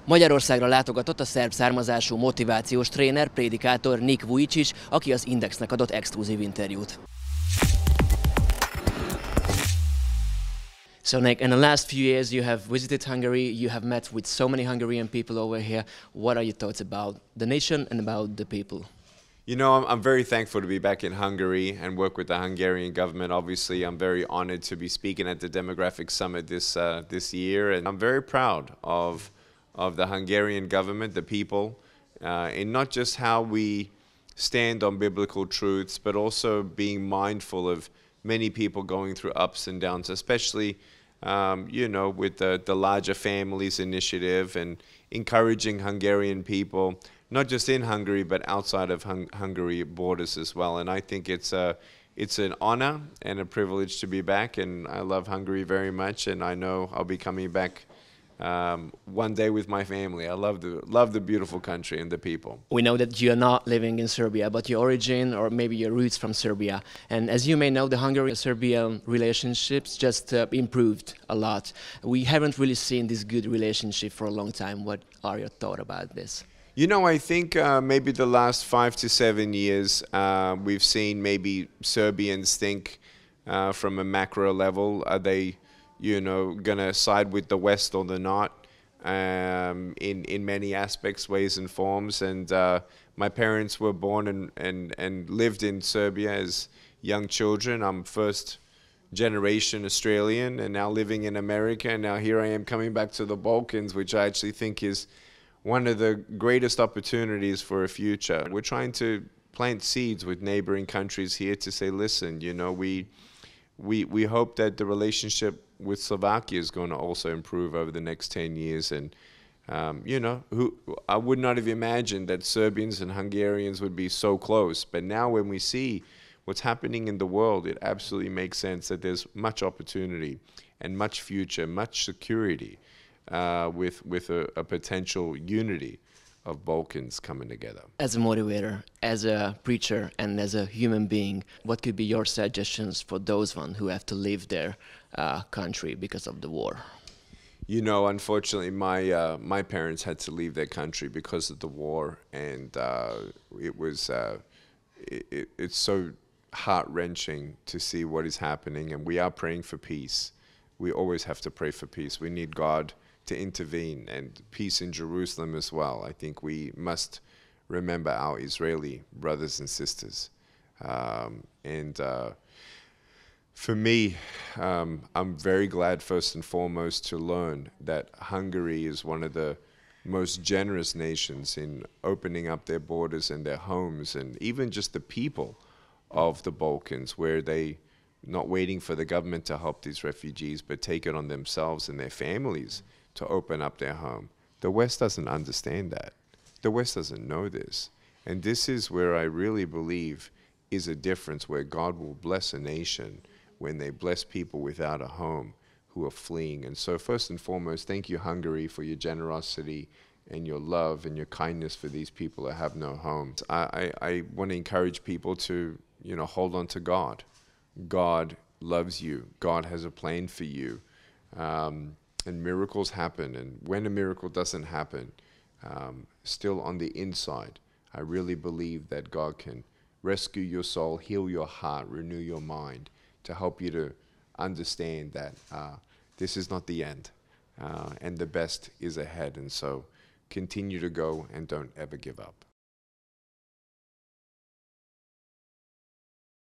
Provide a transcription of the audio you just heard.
Magyarországra látogatott a szerb származású motivációs tréner, prédikátor Vujicic, aki az Indexnek adott exkluzív interjút. So Nick, in the last few years you have visited Hungary, you have met with so many Hungarian people over here. What are your thoughts about the nation and about the people? You know, I'm very thankful to be back in Hungary and work with the Hungarian government. Obviously, I'm very honored to be speaking at the Demographic Summit this year, and I'm very proud of the Hungarian government, the people, and not just how we stand on biblical truths, but also being mindful of many people going through ups and downs, especially you know, with the Larger Families Initiative and encouraging Hungarian people, not just in Hungary, but outside of Hungary borders as well. And I think it's an honor and a privilege to be back, and I love Hungary very much, and I know I'll be coming back one day with my family. I love the beautiful country and the people. We know that you are not living in Serbia, but your origin or maybe your roots from Serbia. And as you may know, the Hungary-Serbian relationships just improved a lot. We haven't really seen this good relationship for a long time. What are your thoughts about this? You know, I think maybe the last 5 to 7 years, we've seen maybe Serbians think from a macro level, are they, you know, gonna side with the West or the not, in many aspects, ways and forms. And my parents were born and lived in Serbia as young children. I'm first generation Australian and now living in America, and now here I am coming back to the Balkans, which I actually think is one of the greatest opportunities for a future. We're trying to plant seeds with neighboring countries here to say, listen, you know, we hope that the relationship with Slovakia is going to also improve over the next 10 years. And, you know, I would not have imagined that Serbians and Hungarians would be so close. But now when we see what's happening in the world, it absolutely makes sense that there's much opportunity and much future, much security with a potential unity of Balkans coming together. As a motivator, as a preacher, and as a human being, what could be your suggestions for those who have to leave their country because of the war? You know, unfortunately, my parents had to leave their country because of the war, and it's so heart-wrenching to see what is happening, and we are praying for peace. We always have to pray for peace. We need God to intervene, and peace in Jerusalem as well. I think we must remember our Israeli brothers and sisters. For me, I'm very glad first and foremost to learn that Hungary is one of the most generous nations in opening up their borders and their homes, and even just the people of the Balkans, where they not waiting for the government to help these refugees, but take it on themselves and their families to open up their home. The West doesn't understand that. The West doesn't know this. And this is where I really believe is a difference, where God will bless a nation when they bless people without a home who are fleeing. And so first and foremost, thank you, Hungary, for your generosity and your love and your kindness for these people that have no home. I want to encourage people to, you know, hold on to God. God loves you. God has a plan for you. And miracles happen. And when a miracle doesn't happen, still on the inside, I really believe that God can rescue your soul, heal your heart, renew your mind, to help you to understand that this is not the end, and the best is ahead. And so continue to go and don't ever give up.